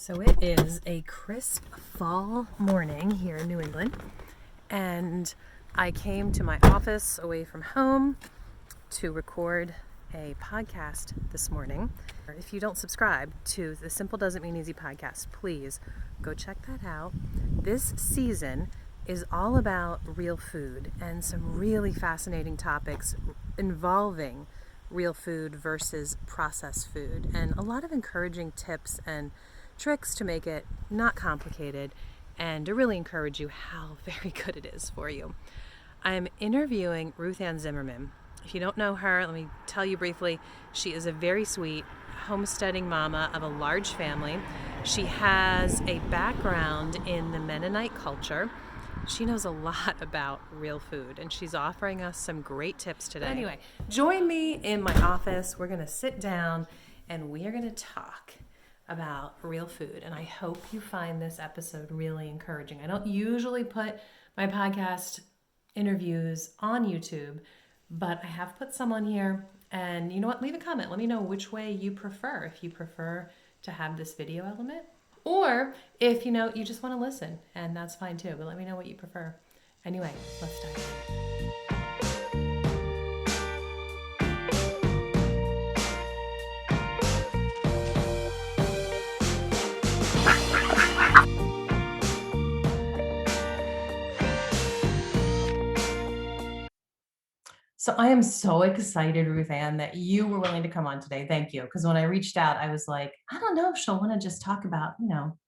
So it is a crisp fall morning here in New England, and I came to my office away from home to record a podcast this morning. If you don't subscribe to the Simple Doesn't Mean Easy podcast, please go check that out. This season is all about real food and some really fascinating topics involving real food versus processed food, and a lot of encouraging tips and tricks to make it not complicated and to really encourage you how very good it is for you. I'm interviewing RuthAnn Zimmerman. If you don't know her, let me tell you briefly. She is a very sweet homesteading mama of a large family. She has a background in the Mennonite culture. She knows a lot about real food, and she's offering us some great tips today. But anyway, join me in my office. We're going to sit down and we are going to talk about real food, and I hope you find this episode really encouraging. I don't usually put my podcast interviews on YouTube, but I have put some on here, and you know what? Leave a comment. Let me know which way you prefer. If you prefer to have this video element, or if you just want to listen, and that's fine too, but let me know what you prefer. Anyway, let's dive in. So I am so excited, RuthAnn, that you were willing to come on today. Thank you. Because when I reached out, I was like, I don't know if she'll want to just talk about,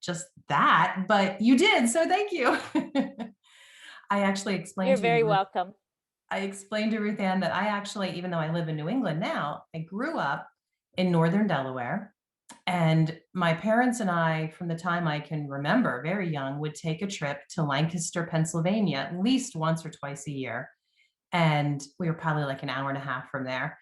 just that, but you did. So thank you. I actually explained You're to very you, welcome. I explained to RuthAnn that I actually, even though I live in New England now, I grew up in Northern Delaware. And my parents and I, from the time I can remember, very young, would take a trip to Lancaster, Pennsylvania, at least once or twice a year. And we were probably like an hour and a half from there.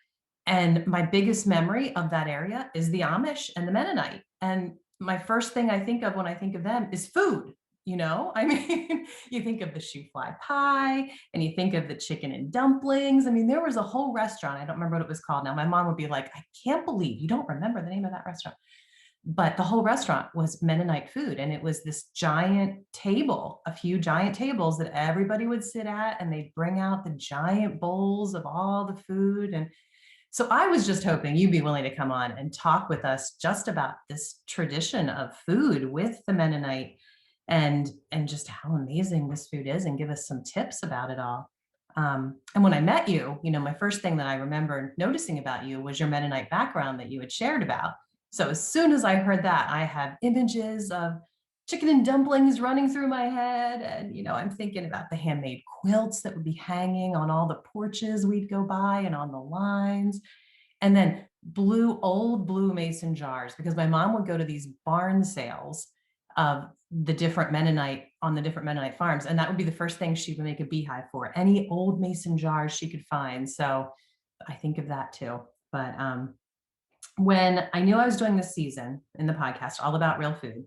And my biggest memory of that area is the Amish and the Mennonite. And my first thing I think of when I think of them is food. I mean, you think of the shoe fly pie and you think of the chicken and dumplings. I mean, there was a whole restaurant. I don't remember what it was called now. My mom would be like, I can't believe you don't remember the name of that restaurant. But the whole restaurant was Mennonite food. And it was this giant table, a few giant tables that everybody would sit at, and they'd bring out the giant bowls of all the food. And so I was just hoping you'd be willing to come on and talk with us just about this tradition of food with the Mennonite, and just how amazing this food is, and give us some tips about it all. And when I met you, my first thing that I remember noticing about you was your Mennonite background that you had shared about. So as soon as I heard that, I have images of chicken and dumplings running through my head. And, I'm thinking about the handmade quilts that would be hanging on all the porches we'd go by and on the lines. And then old blue mason jars, because my mom would go to these barn sales of the different Mennonite farms. And that would be the first thing she would make a beehive for, any old mason jars she could find. So I think of that too. But when I knew I was doing this season in the podcast all about real food,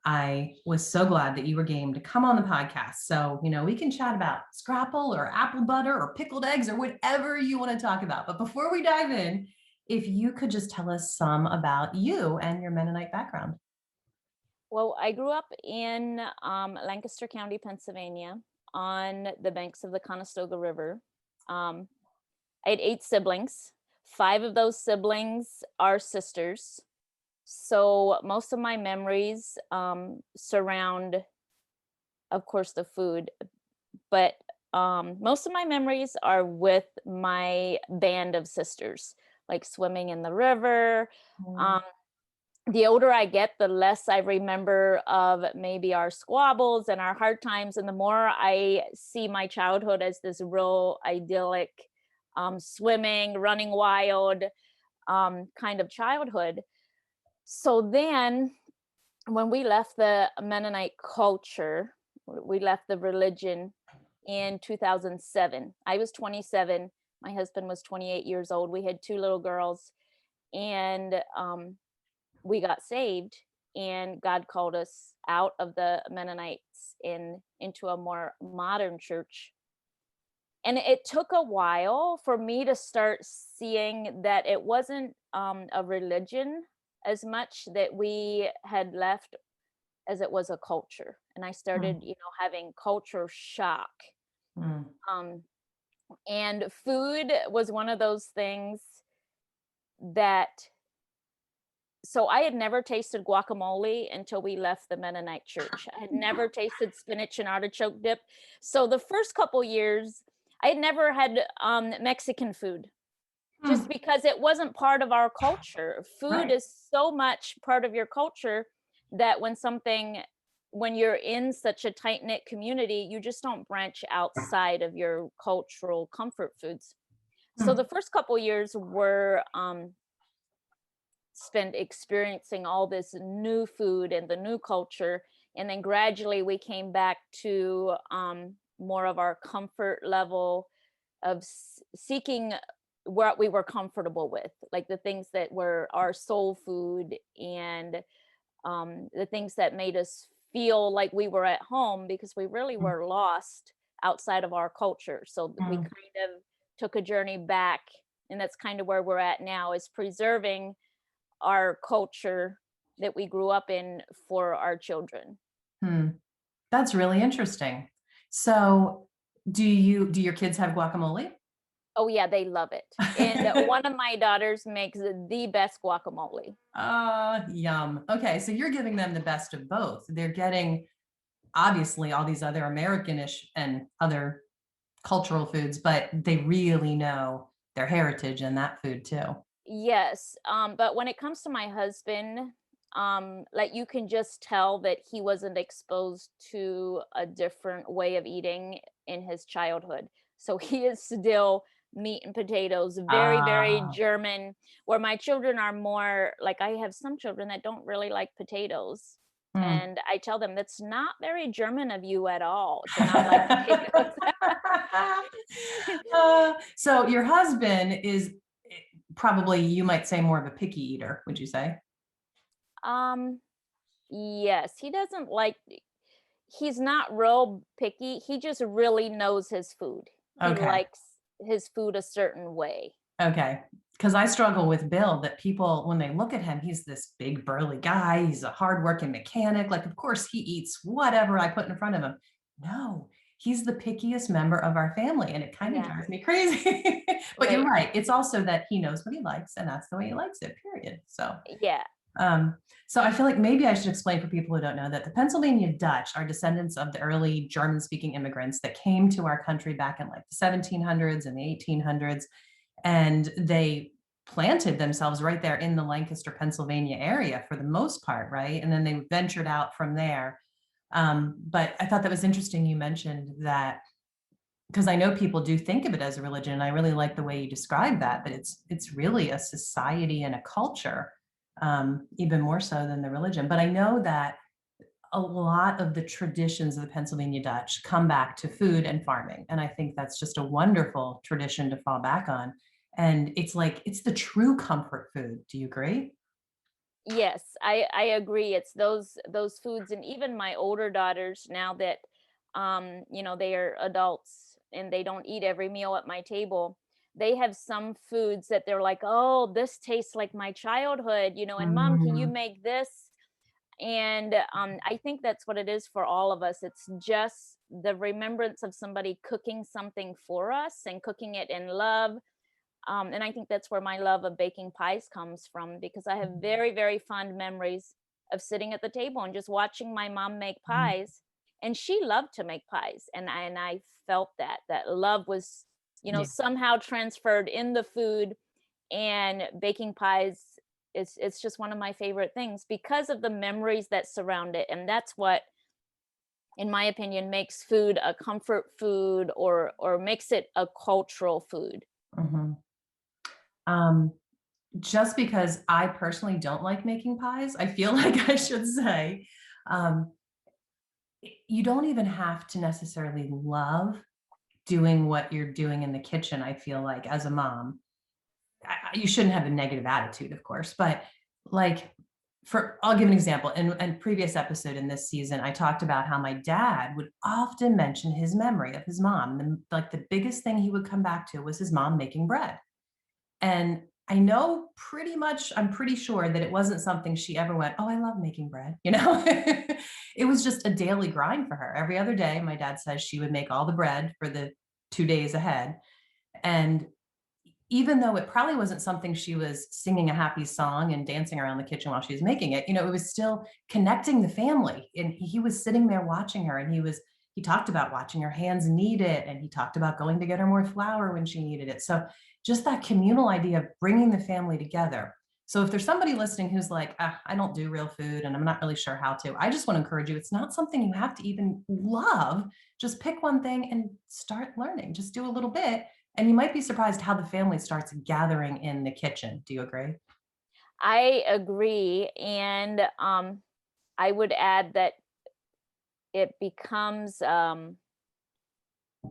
I was so glad that you were game to come on the podcast. So, we can chat about Scrapple or apple butter or pickled eggs or whatever you want to talk about. But before we dive in, if you could just tell us some about you and your Mennonite background. Well, I grew up in Lancaster County, Pennsylvania, on the banks of the Conestoga River. I had 8 siblings. 5 of those siblings are sisters. So most of my memories surround, of course, the food, but most of my memories are with my band of sisters, like swimming in the river. The older I get, the less I remember of maybe our squabbles and our hard times, and the more I see my childhood as this real idyllic, swimming, running wild kind of childhood. So then when we left the Mennonite culture, we left the religion in 2007. I was 27. My husband was 28 years old. We had 2 little girls, and we got saved, and God called us out of the Mennonites into a more modern church. And it took a while for me to start seeing that it wasn't a religion as much that we had left as it was a culture. And I Mm, started, having culture shock. mm, Um, and food was one of those things that so I had never tasted guacamole until we left the Mennonite church. I had never tasted spinach and artichoke dip. So the first couple years, I had never had Mexican food just mm, because it wasn't part of our culture. Food right. is so much part of your culture that when you're in such a tight knit community, you just don't branch outside of your cultural comfort foods. So the Mm, first couple years were spent experiencing all this new food and the new culture, and then gradually we came back to more of our comfort level of seeking what we were comfortable with, like the things that were our soul food, and the things that made us feel like we were at home, because we really mm, were lost outside of our culture. So we mm. kind of took a journey back, and that's kind of where we're at now, is preserving our culture that we grew up in for our children. Hmm. That's really interesting. So, do your kids have guacamole? Oh yeah, they love it. And one of my daughters makes the best guacamole. Yum. Okay, so you're giving them the best of both. They're getting obviously all these other Americanish and other cultural foods, but they really know their heritage and that food too. Yes, but when it comes to my husband, like you can just tell that he wasn't exposed to a different way of eating in his childhood. So he is still meat and potatoes, very, very Ah. German, where my children are more like, I have some children that don't really like potatoes. Hmm. And I tell them that's not very German of you at all to not like potatoes. So your husband is probably, you might say, more of a picky eater, would you say? um, yes, he doesn't like he's not real picky. He just really knows his food. He Okay. likes his food a certain way. Okay. Because I struggle with Bill that people, when they look at him, he's this big burly guy. He's a hardworking mechanic. Like, of course, he eats whatever I put in front of him. No, he's the pickiest member of our family. And it kind of Yeah. drives me crazy. But you're Right. right. It's also that he knows what he likes, and that's the way he likes it, period. Yeah. Um, so I feel like maybe I should explain for people who don't know that the Pennsylvania Dutch are descendants of the early German speaking immigrants that came to our country back in like the 1700s and the 1800s, and they planted themselves right there in the Lancaster, Pennsylvania area for the most part, right? And then they ventured out from there. But I thought that was interesting you mentioned that, because I know people do think of it as a religion, and I really like the way you describe that, but it's really a society and a culture, even more so than the religion. But I know that a lot of the traditions of the Pennsylvania Dutch come back to food and farming. And I think that's just a wonderful tradition to fall back on. And it's like, it's the true comfort food. Do you agree? Yes, I agree. It's those foods, and even my older daughters, now that they are adults and they don't eat every meal at my table, they have some foods that they're like, "Oh, this tastes like my childhood," and mom, can you Mm, make this? And I think that's what it is for all of us. It's just the remembrance of somebody cooking something for us and cooking it in love. And I think that's where my love of baking pies comes from, because I have very, very fond memories of sitting at the table and just watching my mom make mm, pies. And she loved to make pies. And I felt that love was, yeah. somehow transferred in the food. And baking pies, it's just one of my favorite things because of the memories that surround it. And that's what, in my opinion, makes food a comfort food, or makes it a cultural food. Mhm. Um, just because I personally don't like making pies, I feel like I should say, um, you don't even have to necessarily love doing what you're doing in the kitchen. I feel like as a mom, you shouldn't have a negative attitude, of course, but like, I'll give an example. In previous episode in this season, I talked about how my dad would often mention his memory of his mom. And like the biggest thing he would come back to was his mom making bread. And I know pretty much, I'm pretty sure that it wasn't something she ever went, oh, I love making bread, you know? It was just a daily grind for her. Every other day, my dad says she would make all the bread for the 2 days ahead. And even though it probably wasn't something she was singing a happy song and dancing around the kitchen while she was making it, it was still connecting the family. And he was sitting there watching her, and he talked about watching her hands knead it, and he talked about going to get her more flour when she needed it. So just that communal idea of bringing the family together. So if there's somebody listening who's like, I don't do real food and I'm not really sure how to, I just want to encourage you. It's not something you have to even love. Just pick one thing and start learning. Just do a little bit, and you might be surprised how the family starts gathering in the kitchen. Do you agree? I agree. And I would add that it becomes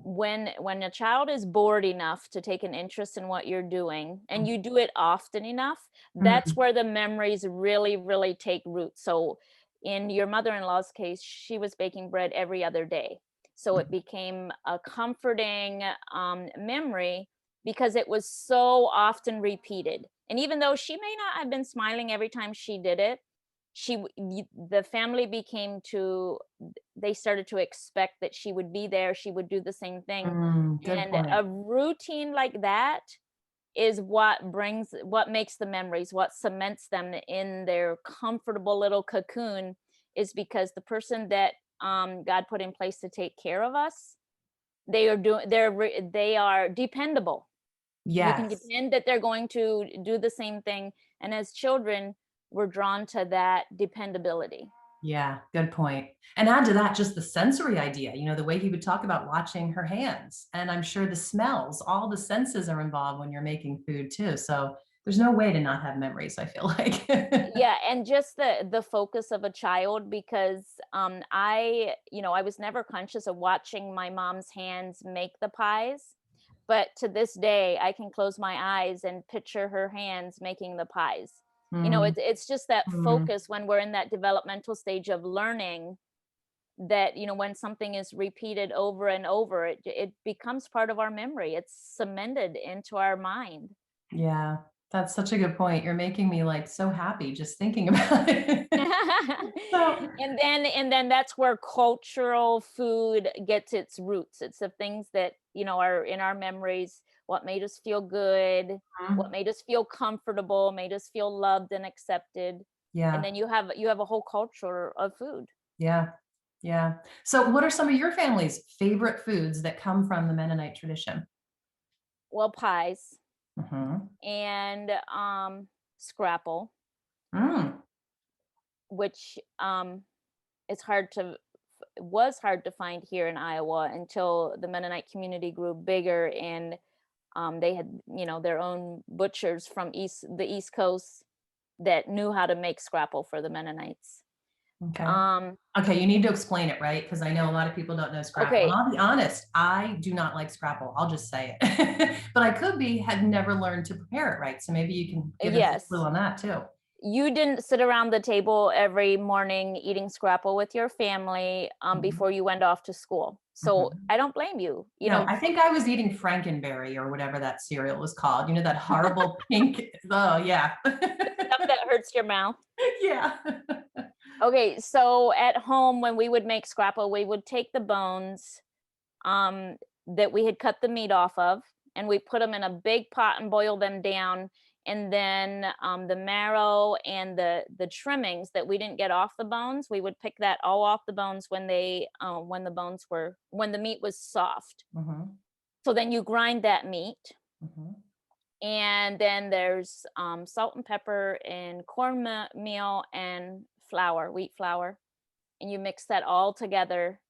when a child is bored enough to take an interest in what you're doing and you do it often enough, that's Mhm. where the memories really take root. So in your mother-in-law's case, she was baking bread every other day, so it became a comforting memory because it was so often repeated. And even though she may not have been smiling every time she did it, the family became to they started to expect that she would be there, she would do the same thing. Good And point. a routine like that is what makes the memories, what cements them in their comfortable little cocoon, is because the person that God put in place to take care of us, they are dependable. You can Yes. depend that they're going to do the same thing. And as children, we're drawn to that dependability. Yeah, good point. And add to that just the sensory idea, the way he would talk about watching her hands. And I'm sure the smells, all the senses are involved when you're making food too. So there's no way to not have memories, I feel like. Yeah, and just the focus of a child, because I was never conscious of watching my mom's hands make the pies, but to this day I can close my eyes and picture her hands making the pies. Mm, It's just that mm, focus when we're in that developmental stage of learning, that when something is repeated over and over, it becomes part of our memory. It's cemented into our mind. yeah, that's such a good point. You're making me like so happy just thinking about it. So, And then that's where cultural food gets its roots. It's the things that are in our memories, what made us feel good, what mm, made us feel comfortable, made us feel loved and accepted. And yeah, then you have a whole culture of food. yeah, yeah. So what are some of your family's favorite foods that come from the Mennonite tradition? Well, pies Mhm. and scrapple, Mm, which it's hard to was hard to find here in Iowa until the Mennonite community grew bigger, and they had their own butchers from the East Coast that knew how to make scrapple for the Mennonites. okay. Um, Okay, you need to explain it, right? Because I know a lot of people don't know Scrapple. And okay, I'll be honest, I do not like Scrapple. I'll just say it. But I could be, had never learned to prepare it right. So maybe you can give us a clue yes, on that too. you didn't sit around the table every morning eating scrapple with your family Mhm, before you went off to school. So mhm. I don't blame you. No, I think I was eating Frankenberry or whatever that cereal was called. That horrible pink. Oh, yeah. The stuff that hurts your mouth. Yeah. Okay, so at home when we would make scrapple, we would take the bones that we had cut the meat off of, and we put them in a big pot and boil them down. And then the marrow and the trimmings that we didn't get off the bones, we would pick that all off the bones when the meat was soft. Mhm, So then you grind that meat, mhm. and then there's salt and pepper and cornmeal and flour, wheat flour, and you mix that all together,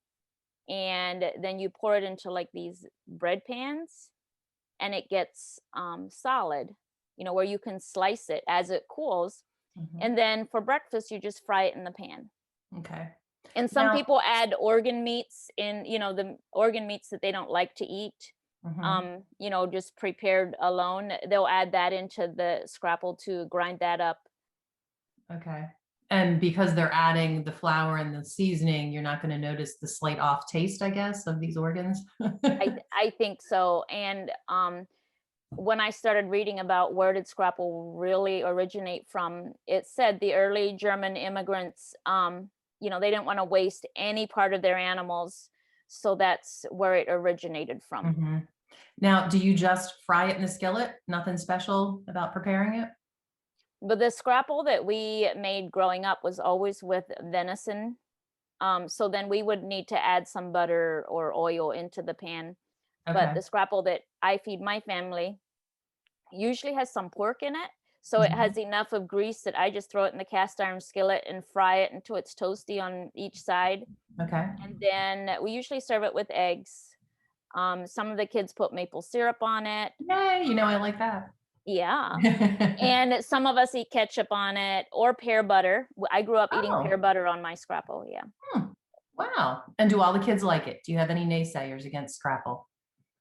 and then you pour it into like these bread pans, and it gets solid, where you can slice it as it cools. Mhm. And then for breakfast you just fry it in the pan. Okay. And some Now, people add organ meats in, the organ meats that they don't like to eat, mhm, just prepared alone, they'll add that into the scrapple to grind that up. okay. And because they're adding the flour and the seasoning, you're not going to notice the slight off taste, I guess, of these organs. I think so. And when I started reading about where did Scrapple really originate from, it said the early German immigrants, they didn't want to waste any part of their animals. So that's where it originated from. Hmm. Now, do you just fry it in the skillet? Nothing special about preparing it? But the Scrapple that we made growing up was always with venison. So then we would need to add some butter or oil into the pan. But Okay. the Scrapple that I feed my family usually has some pork in it. So it Mhm. has enough of grease that I just throw it in the cast iron skillet and fry it until it's toasty on each side. Okay. And then we usually serve it with eggs. Some of the kids put maple syrup on it. Yay, I like that. Yeah. And some of us eat ketchup on it or pear butter. I grew up eating pear Oh, butter on my Scrapple. Yeah. hmm. Wow. And do all the kids like it? Do you have any naysayers against Scrapple?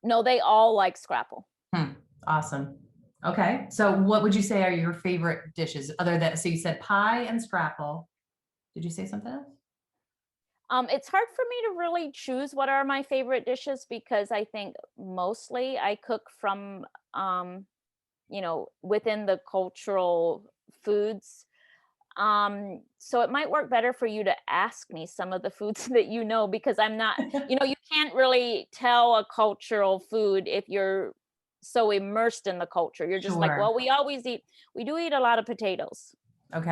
No, they all like Scrapple. Hmm. Awesome. Okay. So what would you say are your favorite dishes other than, so you said pie and Scrapple. Did you say something else? It's hard for me to really choose what are my favorite dishes because I think mostly I cook from within the cultural foods. So it might work better for you to ask me some of the foods that because I'm not, you can't really tell a cultural food if you're so immersed in the culture. You're just like, Sure. well, we do eat a lot of potatoes.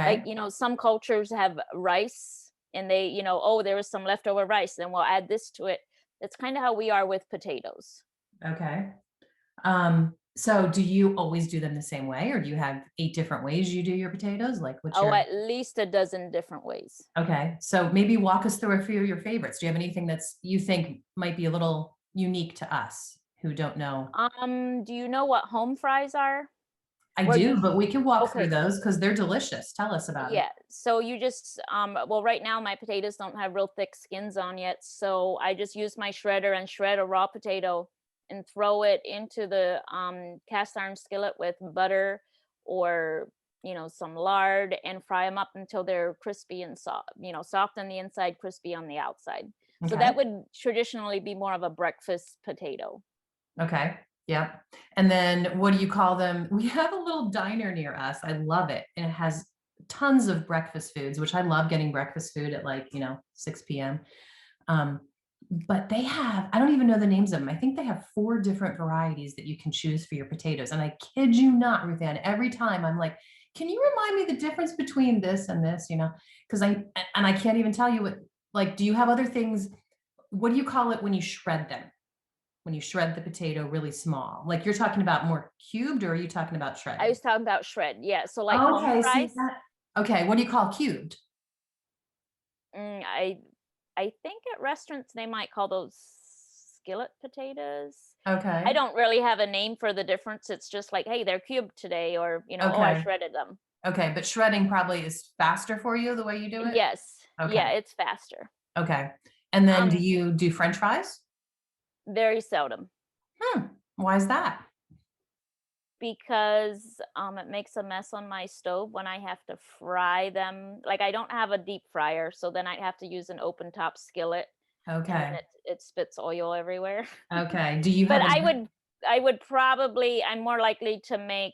Like, Okay. some cultures have rice and they, oh, there was some leftover rice, then we'll add this to it. That's kind of how we are with potatoes. Okay. So do you always do them the same way, or do you have 8 different ways you do your potatoes? Like what's Oh, your at least a dozen different ways. Okay. So maybe walk us through a few of your favorites. Do you have anything that's you think might be a little unique to us who don't know? Do you know what home fries are? I Where do, you but we can walk through Okay, those because they're delicious. Tell us about them. yeah. So you just well, right now my potatoes don't have real thick skins on yet, so I just use my shredder and shred a raw potato and throw it into the cast iron skillet with butter or some lard and fry them up until they're crispy and soft, soft on the inside, crispy on the outside. So Okay. that would traditionally be more of a breakfast potato. Okay. Yep. And then what do you call them? We have a little diner near us. I love it. And it has tons of breakfast foods, which I love getting breakfast food at like, 6 p.m. Um, but they have, I don't even know the names of them. I think they have 4 different varieties that you can choose for your potatoes. And I kid you not, Ruthanne, every time I'm like, can you remind me the difference between this and this, because I can't even tell you what, like, do you have other things? What do you call it when you shred them? When you shred the potato really small, like you're talking about more cubed, or are you talking about I shredded? was talking about shred, yeah. So like home Okay, see fries. that? Okay, what do you call cubed? Mm, I think at restaurants they might call those skillet potatoes. I Okay, don't really have a name for the difference. It's just like, hey, they're cubed today, or oh, I okay, shredded them. okay, but shredding probably is faster for you the way you do it? Yes, Okay, yeah, it's faster. okay. And then do Um, you do French fries? very seldom Hmm, why is that? because it makes a mess on my stove when I have to fry them. Like I don't have a deep fryer, so then I have to use an open top skillet, and then Okay, it spits oil everywhere. okay. Do you But have a I would probably I'm more likely to make,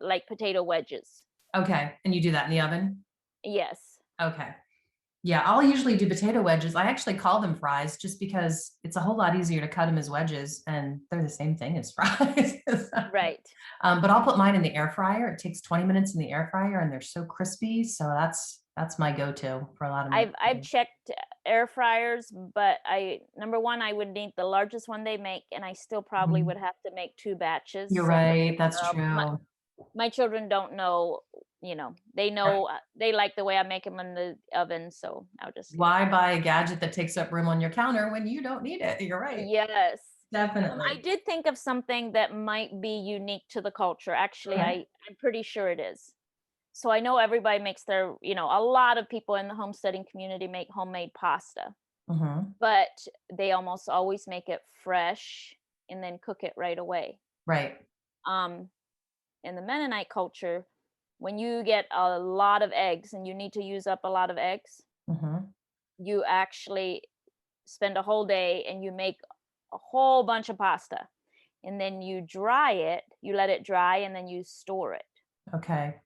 like, potato wedges. okay, and you do that in the oven? Yes. Okay. Yeah, I'll usually do potato wedges. I actually call them fries just because it's a whole lot easier to cut them as wedges, and they're the same thing as fries. Right. But I'll put mine in the air fryer. It takes 20 minutes in the air fryer, and they're so crispy. So that's my go-to for a lot of my I've potatoes. checked air fryers, but I number 1, I would need the largest one they make, and I still probably Mhm. would have to make 2 batches. You're So, but, right. That's my true. my children don't know, they Right. know, they like the way I make them in the oven, so I'll just leave Why that. buy a gadget that takes up room on your counter when you don't need it? You're right. Yes. I Definitely. did think of something that might be unique to the culture. Actually, Okay. I'm pretty sure it is. So I know everybody makes a lot of people in the homesteading community make homemade pasta, Mhm. but they almost always make it fresh and then cook it right away. Right. Um, in the Mennonite culture, when you get a lot of eggs and you need to use up a lot of eggs, Mhm. you actually spend a whole day and you make a whole bunch of pasta. and then you dry it, you let it dry, and then you store it. Okay.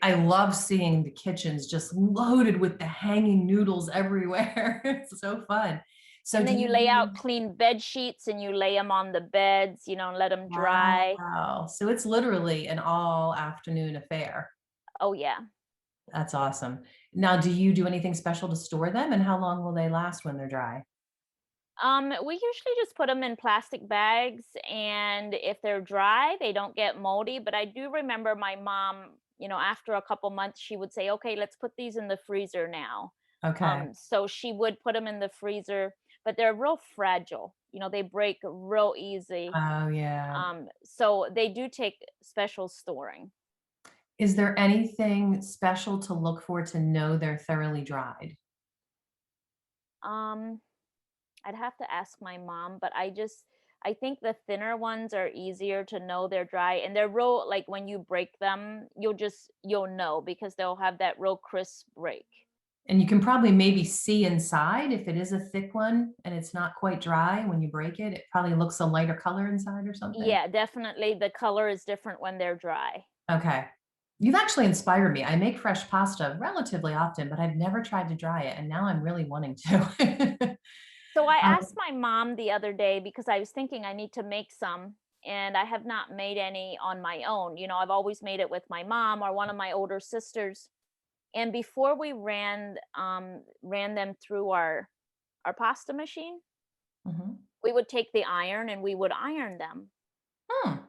I love seeing the kitchens just loaded with the hanging noodles everywhere. It's so fun. So And do then you you lay out do clean bed sheets and you lay them on the beds, and let them dry. wow. So it's literally an all afternoon affair. Oh, yeah. That's awesome. Now, do you do anything special to store them, and how long will they last when they're dry? We usually just put them in plastic bags, and if they're dry, they don't get moldy. But I do remember my mom, after a couple months, she would say, "Okay, let's put these in the freezer now." Okay. So she would put them in the freezer, but they're real fragile. They break real easy. Oh, yeah. So they do take special storing. Is there anything special to look for to know they're thoroughly dried? Um, I'd have to ask my mom, but I think the thinner ones are easier to know they're dry, and they're real, like when you break them, you'll know because they'll have that real crisp break. And you can probably maybe see inside if it is a thick one and it's not quite dry when you break it, it probably looks a lighter color inside or something. Yeah, definitely the color is different when they're dry. Okay. You've actually inspired me. I make fresh pasta relatively often, but I've never tried to dry it, and now I'm really wanting to. So I Um, asked my mom the other day because I was thinking I need to make some, and I have not made any on my own. I've always made it with my mom or one of my older sisters. And before we ran them through our pasta machine, mhm. we would take the iron and we would iron them. Hmm.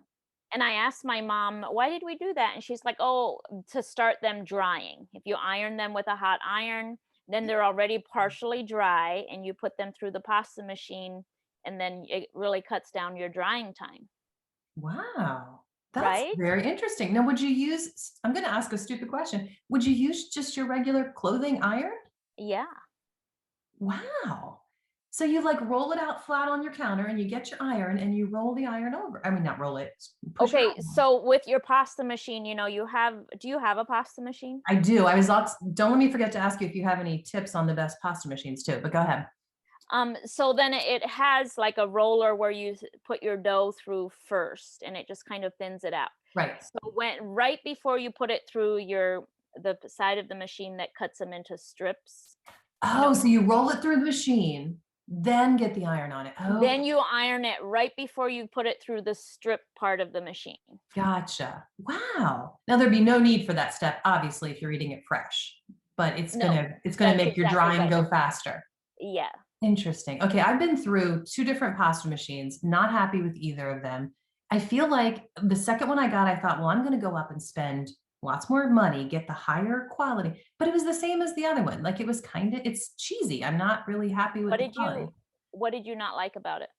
And I asked my mom, "Why did we do that?" And she's like, "Oh, to start them drying. If you iron them with a hot iron, then they're already partially dry and you put them through the pasta machine, and then it really cuts down your drying time." Wow. That's Right? very interesting. Now, would you use, I'm going to ask a stupid question. Would you use just your regular clothing iron? Yeah. Wow. So you like roll it out flat on your counter and you get your iron and you roll the iron over. I mean, not roll it, push your Okay, iron on. so with your pasta machine, do you have a pasta machine? I do. Don't let me forget to ask you if you have any tips on the best pasta machines too, but go ahead. So then it has like a roller where you put your dough through first, and it just kind of thins it out. Right. So when right before you put it through the side of the machine that cuts them into strips, you Oh, know, so you roll it through the machine, then get the iron on it. then Okay. you iron it right before you put it through the strip part of the machine. Gotcha. Wow. Now there'd be no need for that step, obviously, if you're eating it fresh, but No, it's gonna that's make your exactly drying right. go faster. Yeah. Interesting. Okay, I've been through 2 different pasta machines, not happy with either of them. I feel like the second one I got, I thought, "Well, I'm gonna go up and spend lots more money, get the higher quality," but it was the same as the other one, like, it was kinda it's cheesy, I'm not really happy with What the did quality. you what did you not like about it?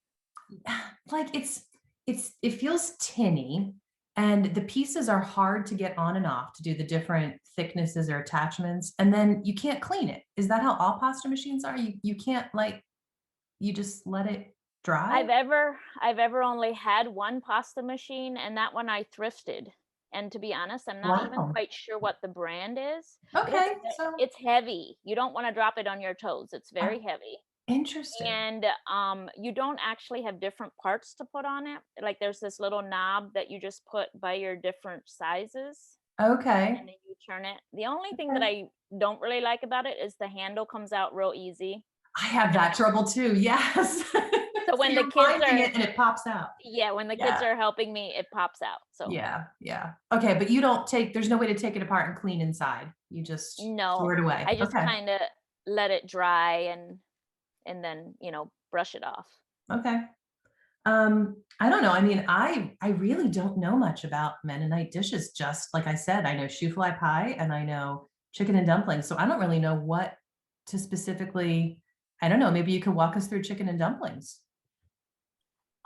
Like, it feels tinny, and the pieces are hard to get on and off to do the different thicknesses or attachments, and then you can't clean it. Is that how all pasta machines are? You can't, like you just let it dry? I've ever only had one pasta machine, and that one I thrifted. And to be honest, I'm not even Wow. quite sure what the brand is, but Okay, so it's heavy. You don't wanna drop it on your toes. It's uh, very heavy. interesting. And, you don't actually have different parts to put on it. Like, there's this little knob that you just put by your different sizes, and Okay, then you turn it. The only thing that okay. I don't really like about it is the handle comes out real easy. I have And that trouble too, yes. so So when the you're kids winding are it and it pops out. Yeah, when the kids Yeah, are helping me, it pops out. So, yeah, yeah. Okay, but you don't take there's no way to take it apart and clean inside. You just no, throw it away. I just Okay, kinda let it dry and then, brush it off. okay. I don't know. I mean, I really don't know much about Mennonite dishes. Just like I said, I know shoe fly pie and I know chicken and dumplings. So I don't really know what to specifically. I don't know. Maybe you could walk us through chicken and dumplings.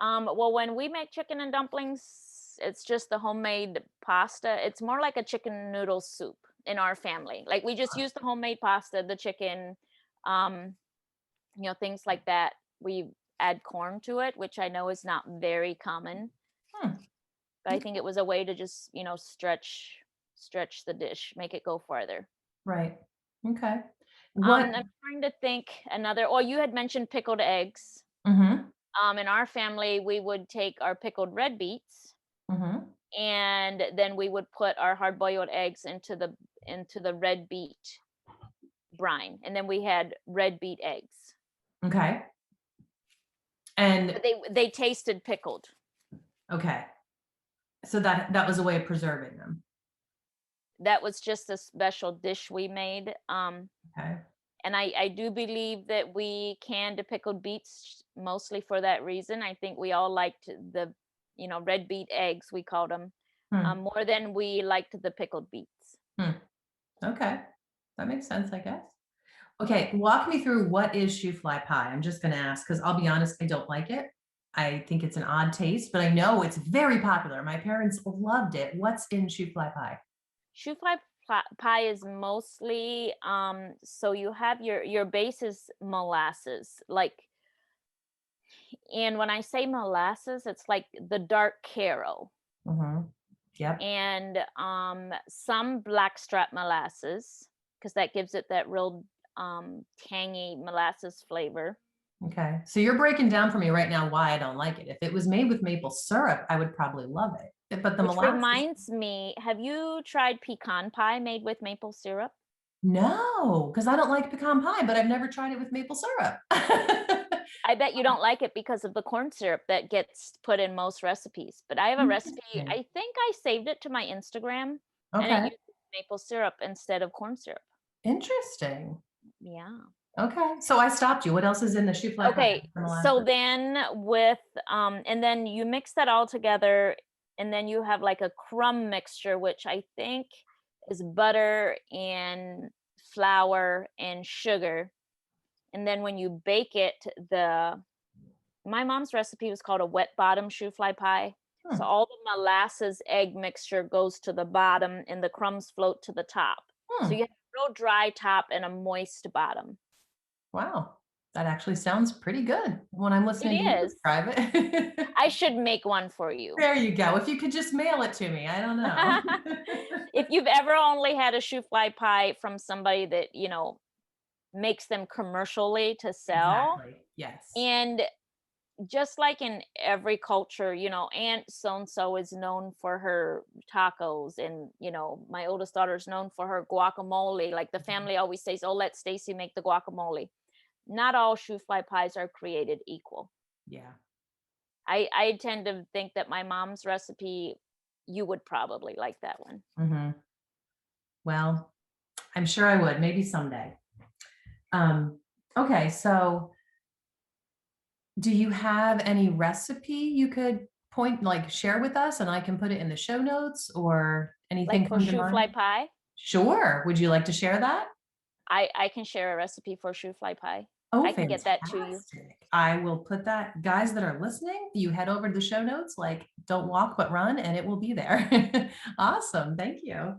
Well, when we make chicken and dumplings, it's just the homemade pasta. It's more like a chicken noodle soup in our family. Like, we just use the homemade pasta, the chicken, um, things like that. We add corn to it, which I know is not very common, Hmm. but I Okay. think it was a way to just, stretch the dish, make it go farther. Right. Okay. What? I'm trying to think another. Oh, you had mentioned pickled eggs. Mhm. In our family, we would take our pickled red beets, Mhm. and then we would put our hard-boiled eggs into the red beet brine, and then we had red beet eggs. Okay. And But they tasted pickled. okay. So that was a way of preserving them. That was just a special dish we made. Okay. And I do believe that we canned the pickled beets mostly for that reason. I think we all liked the, red beet eggs, we called them, Hmm. more than we liked the pickled beets. Hmm. Okay. That makes sense, I guess. Okay, walk me through what is shoe fly pie? I'm just gonna ask because I'll be honest, I don't like it. I think it's an odd taste, but I know it's very popular. My parents loved it. What's in shoe fly pie? Shoe fly pie is mostly so you have your base is molasses, like, and when I say molasses, it's like the dark Caro, Mm-hmm. Yep. and some blackstrap molasses, because that gives it that real tangy molasses flavor. Okay. So you're breaking down for me right now why I don't like it. If it was made with maple syrup, I would probably love it. But the Which molasses, reminds me, have you tried pecan pie made with maple syrup? no, because I don't like pecan pie, but I've never tried it with maple syrup. I bet you don't like it because of the corn syrup that gets put in most recipes. But I have a recipe, Interesting. I think I saved it to my Instagram, and it Okay. uses maple syrup instead of corn syrup. Interesting. Yeah. Okay. So I stopped you. What else is in the shoe fly pie? Okay. The So molasses. then with and then you mix that all together, and then you have like a crumb mixture, which I think is butter and flour and sugar. And then when you bake it, my mom's recipe was called a wet bottom shoe fly pie. So Hmm. all the molasses egg mixture goes to the bottom and the crumbs float to the top. So Hmm. you have a real dry top and a moist bottom. Wow. That actually sounds pretty good when I'm It listening to you is. describe it. I should make one for you. There you go. If you could just mail it to me, I don't know. If you've ever only had a shoe fly pie from somebody that, makes them commercially to sell, Exactly. Yes. and just like in every culture, Aunt so and so is known for her tacos, and my oldest daughter is known for her guacamole. Like the Mhm. family always says, "Oh, let Stacy make the guacamole." Not all shoe fly pies are created equal. Yeah. I tend to think that my mom's recipe, you would probably like that one. Hmm. Well, I'm sure I would, maybe someday. Um, okay, so do you have any recipe you could share with us and I can put it in the show notes or Like anything for come to shoe fly mind? pie, Sure. Would you like to share that? I can share a recipe for shoe fly pie. Oh, I can get that to you. fantastic. I will put that guys that are listening, you head over to the show notes, don't walk but run, and it will be there. Awesome. Thank you.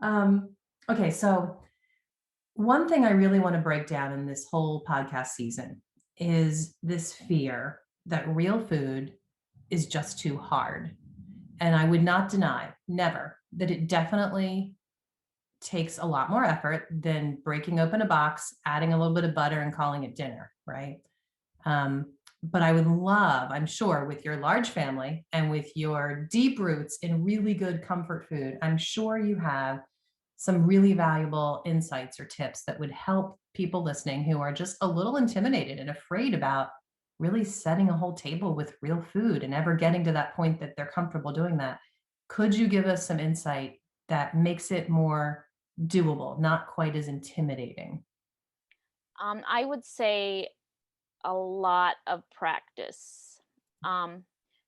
Um, okay, so one thing I really want to break down in this whole podcast season is this fear that real food is just too hard. And I would not deny, never, that it definitely takes a lot more effort than breaking open a box, adding a little bit of butter, and calling it dinner, right? But I would love, I'm sure, with your large family and with your deep roots in really good comfort food, I'm sure you have some really valuable insights or tips that would help people listening who are just a little intimidated and afraid about really setting a whole table with real food and ever getting to that point that they're comfortable doing that. Could you give us some insight that makes it more doable, not quite as intimidating? I would say a lot of practice. Um,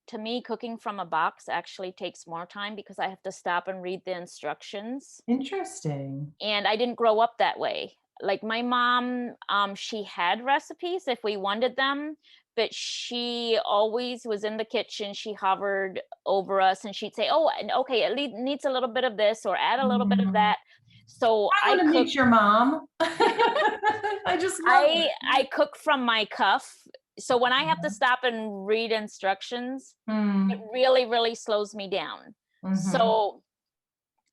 to me, cooking from a box actually takes more time because I have to stop and read the instructions. Interesting. And I didn't grow up that way. Like my mom, she had recipes if we wanted them, but she always was in the kitchen. She hovered over us and she'd say, "Oh, and okay, it needs a little bit of this or add a little bit of Mm. that." So I I want to cook meet your mom. I just love I cook from my cuff. So when I have to stop and read instructions, it. it Mm, really, really slows me down. mhm. So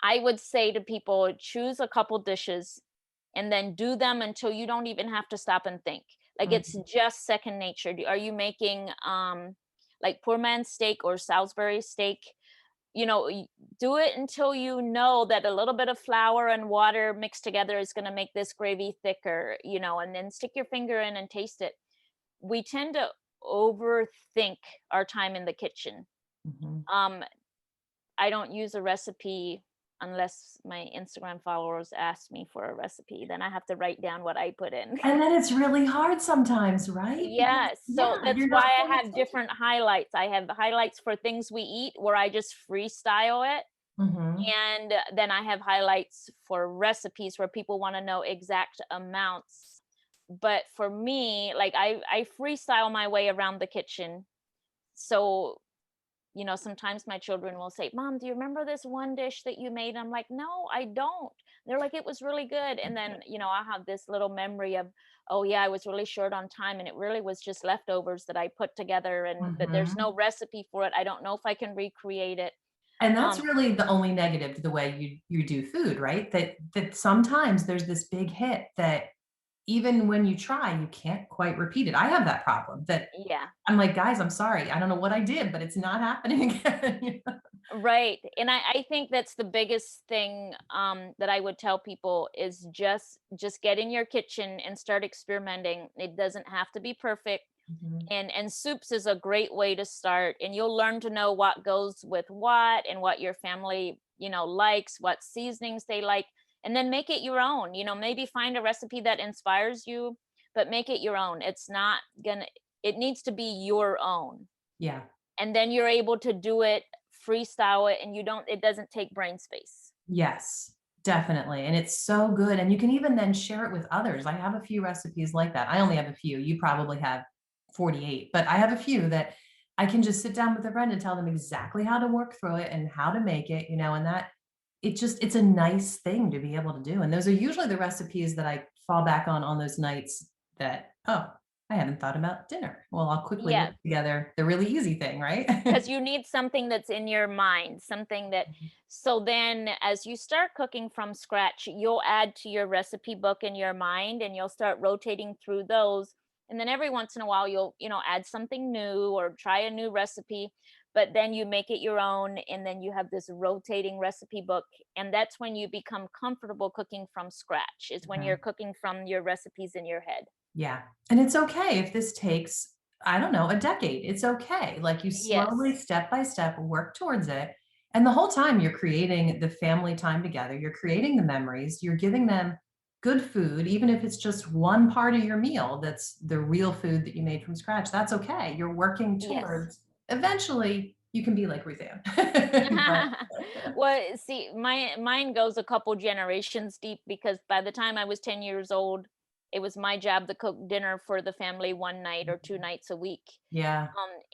I would say to people, choose a couple dishes and then do them until you don't even have to stop and think. Like it's Mhm. just second nature. Are you making like poor man's steak or Salisbury steak? You know, do it until you know that a little bit of flour and water mixed together is going to make this gravy thicker, and then stick your finger in and taste it. We tend to overthink our time in the kitchen. Mhm. Um, I don't use a recipe unless my Instagram followers ask me for a recipe. Then I have to write down what I put in. And then it's really hard sometimes, right? Because Yes, so yeah, that's you're why not I paying have attention. different highlights. I have highlights for things we eat where I just freestyle it. Mhm. And then I have highlights for recipes where people want to know exact amounts. But for me, like I freestyle my way around the kitchen. So, sometimes my children will say, "Mom, do you remember this one dish that you made?" I'm like, "No, I don't." They're like, "It was really good." And then, I have this little memory of, "Oh yeah, I was really short on time and it really was just leftovers that I put together, and but there's Mhm. no recipe for it. I don't know if I can recreate it." And that's Um really the only negative to the way you do food, right? That sometimes there's this big hit that even when you try, you can't quite repeat it. I have that problem that yeah. I'm like, "Guys, I'm sorry. I don't know what I did, but it's not happening again." Right. And I think that's the biggest thing that I would tell people is just get in your kitchen and start experimenting. It doesn't have to be perfect. Mhm. And soups is a great way to start, and you'll learn to know what goes with what and what your family, likes, what seasonings they like, and then make it your own. Maybe find a recipe that inspires you, but make it your own. It needs to be your own, Yeah. and then you're able to do it, freestyle it, and it doesn't take brain space. Yes, definitely, and it's so good, and you can even then share it with others. I have a few recipes like that. I only have a few. You probably have 48, but I have a few that I can just sit down with a friend and tell them exactly how to work through it and how to make it, and that it's a nice thing to be able to do, and those are usually the recipes that I fall back on those nights that, "Oh, I haven't thought about dinner." Well, I'll quickly whip Yeah, together the really easy thing, right? because you need something that's in your mind, something that, so then as you start cooking from scratch, you'll add to your recipe book in your mind, and you'll start rotating through those. And then every once in a while you'll, add something new or try a new recipe, but then you make it your own, and then you have this rotating recipe book. And that's when you become comfortable cooking from scratch, is when you're Mhm. cooking from your recipes in your head. Yeah, and it's okay if this takes, I don't know, a decade. It's okay. Like, you slowly, Yes. step by step, work towards it, and the whole time you're creating the family time together, you're creating the memories, you're giving them good food, even if it's just one part of your meal that's the real food that you made from scratch, that's okay. You're working Yes. towards eventually, you can be like Ruthanne. But Well, see, mine goes a couple generations deep, because by the time I was 10 years old, it was my job to cook dinner for the family one night or two nights a week. yeah.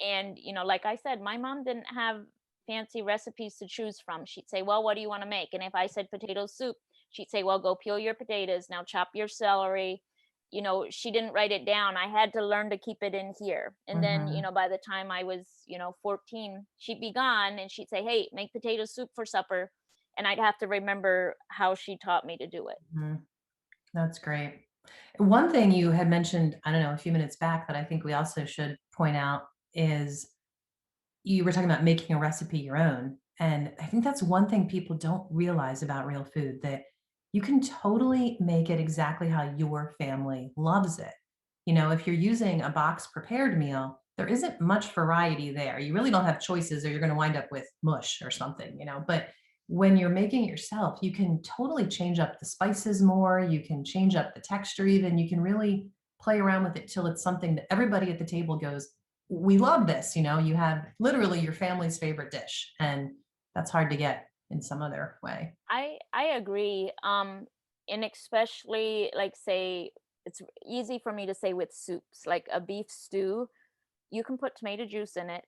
And like I said, my mom didn't have fancy recipes to choose from. She'd say, "Well, what do you want to make?" And if I said potato soup, she'd say, "Well, go peel your potatoes. Now chop your celery." She didn't write it down. I had to learn to keep it in here. And then, Mhm, by the time I was, 14, she'd be gone and she'd say, "Hey, make potato soup for supper." And I'd have to remember how she taught me to do it. mhm. That's great. One thing you had mentioned, I don't know, a few minutes back that I think we also should point out is you were talking about making a recipe your own. And I think that's one thing people don't realize about real food, that you can totally make it exactly how your family loves it. If you're using a box prepared meal, there isn't much variety there. You really don't have choices, or you're going to wind up with mush or something. But when you're making it yourself, you can totally change up the spices more. You can change up the texture, even. You can really play around with it till it's something that everybody at the table goes, we love this. You have literally your family's favorite dish, and that's hard to get in some other way. I agree. And especially, like, say, it's easy for me to say with soups, like a beef stew, you can put tomato juice in it,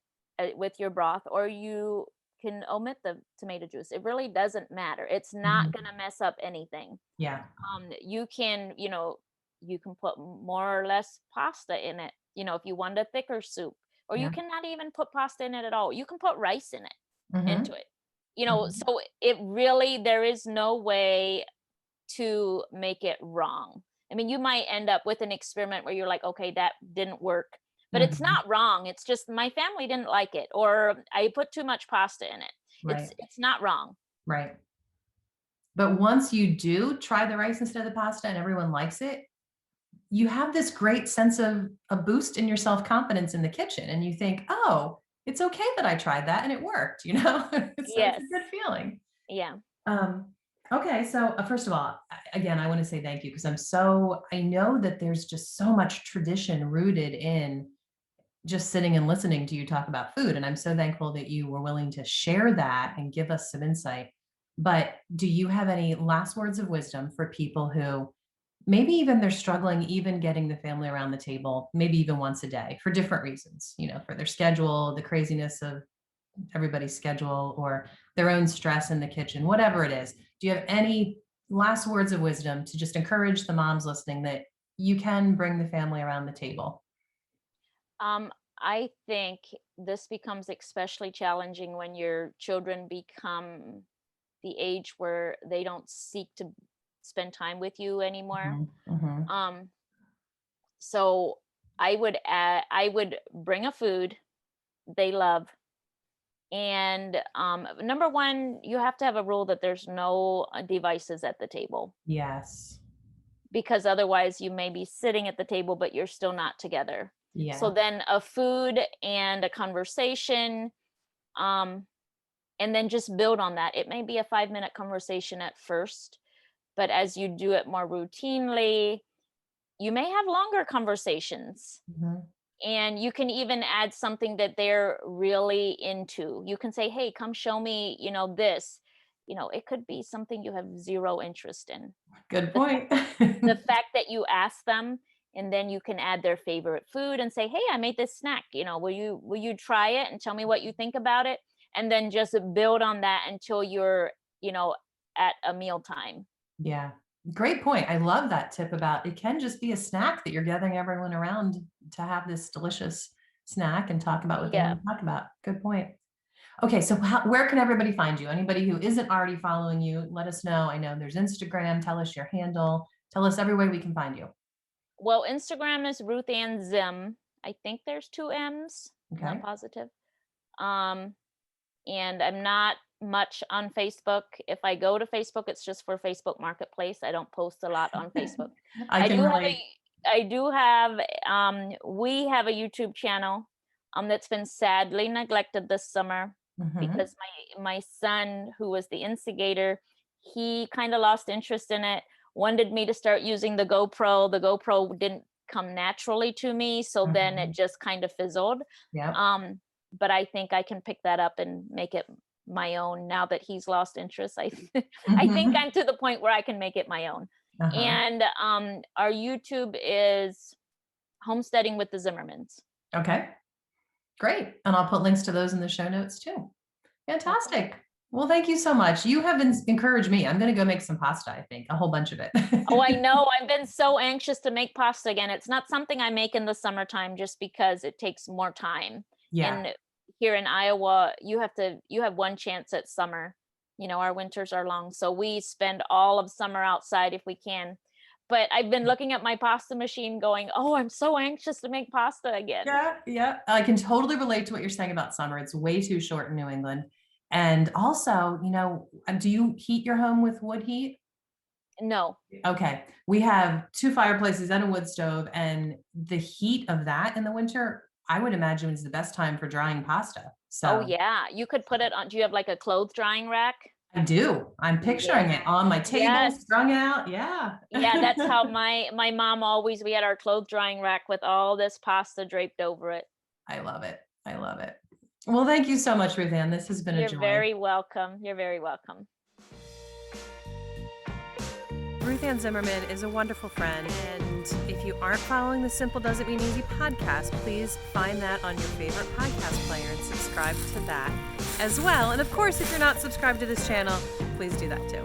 with your broth, or you can omit the tomato juice. It really doesn't matter. It's not Mhm. gonna mess up anything. Yeah. You can put more or less pasta in it, if you want a thicker soup, or you Yeah. cannot even put pasta in it at all. You can put rice in it, into Mhm. it. Mhm. So it really, there is no way to make it wrong. I mean, you might end up with an experiment where you're like, okay, that didn't work, but it's Mhm. not wrong. It's just my family didn't like it, or I put too much pasta in it. Right, It's not wrong. right. But once you do try the rice instead of the pasta and everyone likes it, you have this great sense of a boost in your self-confidence in the kitchen, and you think, "Oh, it's okay that I tried that and it worked," you know? So it's Yes. a good feeling. Yeah. Um, okay, so, first of all, again, I wanna say thank you because I know that there's just so much tradition rooted in just sitting and listening to you talk about food, and I'm so thankful that you were willing to share that and give us some insight. But do you have any last words of wisdom for people who maybe even they're struggling even getting the family around the table, maybe even once a day for different reasons, for their schedule, the craziness of everybody's schedule, or their own stress in the kitchen, whatever it is. Do you have any last words of wisdom to just encourage the moms listening that you can bring the family around the table? Um, I think this becomes especially challenging when your children become the age where they don't seek to spend time with you anymore. Mhm, mhm. Um, so I would bring a food they love. And number one, you have to have a rule that there's no devices at the table, Yes. because otherwise you may be sitting at the table, but you're still not together. So Yeah. then a food and a conversation, um, and then just build on that. It may be a 5-minute conversation at first, but as you do it more routinely, you may have longer conversations. Mhm. And you can even add something that they're really into. You can say, hey, come show me, this. It could be something you have zero interest in. Good The point. the fact that you ask them, and then you can add their favorite food and say, hey, I made this snack, will you try it and tell me what you think about it? And then just build on that until you're, you know at a mealtime. Yeah. Great point. I love that tip about it can just be a snack that you're gathering everyone around to have this delicious snack and talk about what they Yeah. want to talk about. Good point. Okay, so where can everybody find you? Anybody who isn't already following you, let us know. I know there's Instagram. Tell us your handle. Tell us every way we can find you. Well, Instagram is RuthAnn Zim. I think there's two M's. Not Okay. positive. um and I'm not much on Facebook. If I go to Facebook, it's just for Facebook Marketplace. I don't post a lot on Facebook. I I can do have relate. we have a YouTube channel that's been sadly neglected this summer, Mhm. because my son, who was the instigator, he kind of lost interest in it, wanted me to start using the GoPro. The GoPro didn't come naturally to me, so then it Mhm. just kind of fizzled. Yep. But I think I can pick that up and make it my own now that he's lost interest. I think Mhm. I'm to the point where I can make it my own. Uh-huh. And our YouTube is Homesteading with the Zimmermans. Okay. Great. And I'll put links to those in the show notes too. Okay. Fantastic. Well, thank you so much. You have encouraged me. I'm going to go make some pasta, I think, a whole bunch of it. Oh, I know. I've been so anxious to make pasta again. It's not something I make in the summertime just because it takes more time. Yeah. And here in Iowa, you have one chance at summer. Our winters are long, so we spend all of summer outside if we can. But I've been looking at my pasta machine going, "Oh, I'm so anxious to make pasta again." Yeah, yeah. I can totally relate to what you're saying about summer. It's way too short in New England. And also, do you heat your home with wood heat? No. Okay. We have two fireplaces and a wood stove, and the heat of that in the winter, I would imagine is the best time for drying pasta. Oh, So yeah. You could put it on. Do you have like a clothes drying rack? I do. I'm picturing it Yeah. on my table, Yes. strung out. Yeah. Yeah, that's how my mom always, we had our clothes drying rack with all this pasta draped over it. I love it. I love it. Well, thank you so much, Ruth Ann. This has been a You're joy. very welcome. You're very welcome. RuthAnn Zimmerman is a wonderful friend, and if you aren't following the Simple Doesn't Mean Easy podcast, please find that on your favorite podcast player and subscribe to that as well. And of course, if you're not subscribed to this channel, please do that too.